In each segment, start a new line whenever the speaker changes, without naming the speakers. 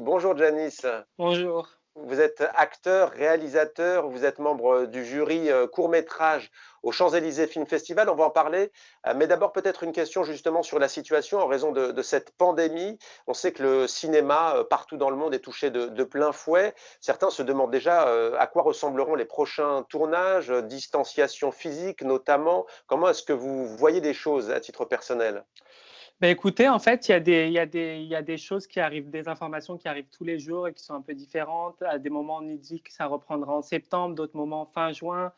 Bonjour Janice.
Bonjour.
Vous êtes acteur, réalisateur, vous êtes membre du jury court-métrage au Champs-Élysées Film Festival, on va en parler. Mais d'abord peut-être une question justement sur la situation en raison de cette pandémie. On sait que le cinéma partout dans le monde est touché de plein fouet. Certains se demandent déjà à quoi ressembleront les prochains tournages, distanciation physique notamment. Comment est-ce que vous voyez des choses à titre personnel?
Ben écoutez, en fait, il y a des choses qui arrivent, des informations qui arrivent tous les jours et qui sont un peu différentes. À des moments, on nous dit que ça reprendra en septembre, d'autres moments fin juin,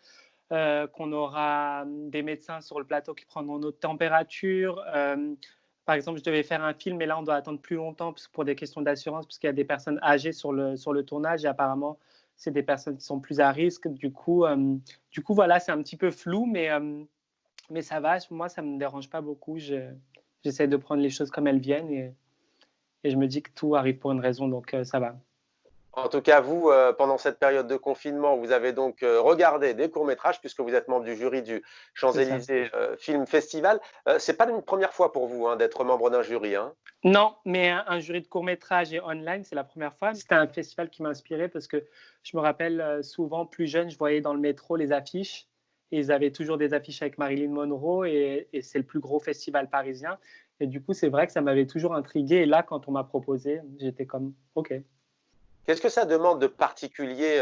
qu'on aura des médecins sur le plateau qui prendront notre température. Par exemple, je devais faire un film, mais là, on doit attendre plus longtemps pour des questions d'assurance, parce qu'il y a des personnes âgées sur le tournage et apparemment, c'est des personnes qui sont plus à risque. Du coup, voilà, c'est un petit peu flou, mais ça va. Moi, ça ne me dérange pas beaucoup. J'essaie de prendre les choses comme elles viennent et je me dis que tout arrive pour une raison, donc ça va.
En tout cas, vous, pendant cette période de confinement, vous avez donc regardé des courts-métrages puisque vous êtes membre du jury du
C'est ça.
Champs-Élysées Film Festival. C'est pas une première fois pour vous hein, d'être membre d'un jury, hein.
Non, mais un jury de court-métrage et online, c'est la première fois. C'était un festival qui m'a inspiré parce que je me rappelle souvent, plus jeune, je voyais dans le métro les affiches et ils avaient toujours des affiches avec Marilyn Monroe et c'est le plus gros festival parisien. Et du coup, c'est vrai que ça m'avait toujours intrigué. Et là, quand on m'a proposé, j'étais comme OK.
Qu'est-ce que ça demande de particulier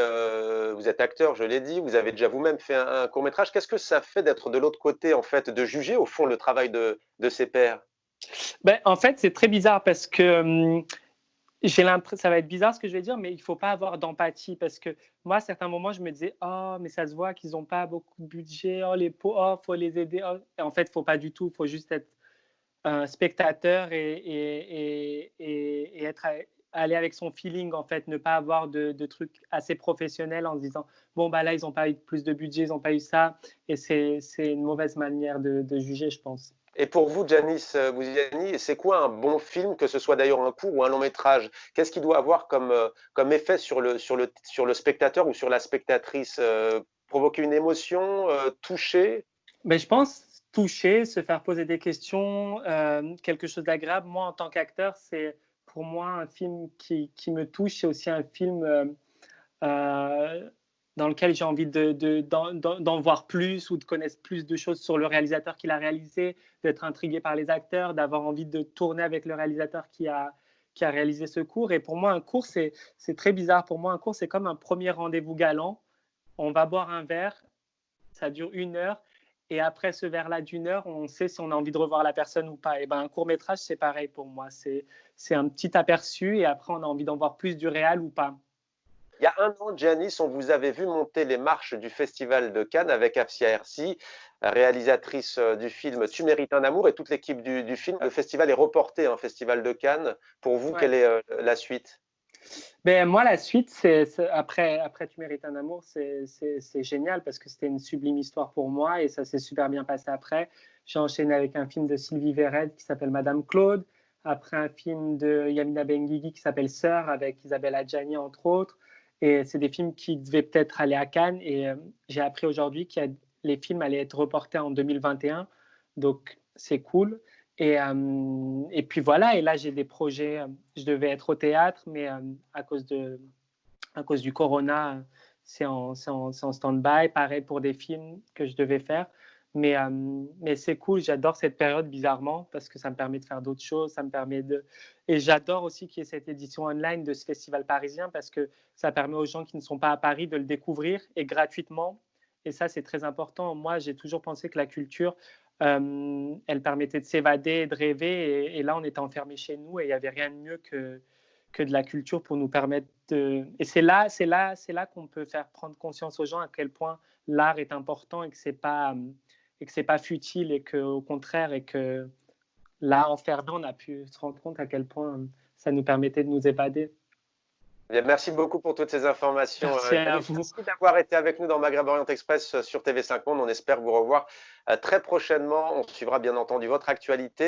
vous êtes acteur, je l'ai dit, vous avez déjà vous-même fait un court-métrage. Qu'est-ce que ça fait d'être de l'autre côté, en fait, de juger au fond le travail de ses pairs?
Ben, en fait, c'est très bizarre parce que j'ai l'impression, ça va être bizarre ce que je vais dire, mais il ne faut pas avoir d'empathie parce que moi, à certains moments, je me disais, oh, mais ça se voit qu'ils n'ont pas beaucoup de budget, oh, les pauvres, oh, faut les aider. Oh. Et en fait, il ne faut pas du tout, il faut juste être un spectateur et être aller avec son feeling, en fait, ne pas avoir de trucs assez professionnels en se disant, bon, bah là, ils n'ont pas eu plus de budget, ils n'ont pas eu ça. Et c'est une mauvaise manière de juger, je pense.
Et pour vous, Janice Bouziani, c'est quoi un bon film, que ce soit d'ailleurs un court ou un long métrage? Qu'est-ce qu'il doit avoir comme effet sur le spectateur ou sur la spectatrice? Provoquer une émotion, toucher?
Mais je pense toucher, se faire poser des questions, quelque chose d'agréable. Moi, en tant qu'acteur, c'est pour moi un film qui me touche. C'est aussi un film euh, dans lequel j'ai envie d'en voir plus ou de connaître plus de choses sur le réalisateur qui l'a réalisé, d'être intrigué par les acteurs, d'avoir envie de tourner avec le réalisateur qui a réalisé ce cours. Et pour moi, un cours, c'est très bizarre. Pour moi, un cours, c'est comme un premier rendez-vous galant. On va boire un verre, ça dure 1 heure. Et après ce verre-là d'1 heure, on sait si on a envie de revoir la personne ou pas. Et ben, un court-métrage, c'est pareil pour moi. C'est un petit aperçu et après, on a envie d'en voir plus du réel ou pas.
Il y a un an, Janice, on vous avait vu monter les marches du Festival de Cannes avec Afsia Hersi, réalisatrice du film Tu mérites un amour, et toute l'équipe du film. Le festival est reporté, un Festival de Cannes. Pour vous,
Ouais.
quelle est la suite?
Ben, moi, la suite, après Tu mérites un amour, c'est génial parce que c'était une sublime histoire pour moi et ça s'est super bien passé après. J'ai enchaîné avec un film de Sylvie Verred qui s'appelle Madame Claude, après un film de Yamina Benguigui qui s'appelle Sœur avec Isabelle Adjani, entre autres. Et c'est des films qui devaient peut-être aller à Cannes et j'ai appris aujourd'hui que les films allaient être reportés en 2021. Donc, c'est cool. Et puis voilà, et là j'ai des projets, je devais être au théâtre, mais à cause du corona, c'est en stand-by. Pareil pour des films que je devais faire. Mais c'est cool, j'adore cette période bizarrement parce que ça me permet de faire d'autres choses, ça me permet de... Et j'adore aussi qu'il y ait cette édition online de ce festival parisien parce que ça permet aux gens qui ne sont pas à Paris de le découvrir et gratuitement. Et ça, c'est très important. Moi, j'ai toujours pensé que la culture, elle permettait de s'évader, de rêver. Et là, on était enfermés chez nous et il n'y avait rien de mieux que de la culture pour nous permettre de... Et c'est là qu'on peut faire prendre conscience aux gens à quel point l'art est important et que c'est pas futile et qu'au contraire, et que là, enfermé, on a pu se rendre compte à quel point ça nous permettait de nous évader.
Bien, merci beaucoup pour toutes ces informations,
Merci à
Janice.
vous.
Merci d'avoir été avec nous dans Maghreb Orient Express sur TV5 Monde. On espère vous revoir très prochainement. On suivra bien entendu votre actualité.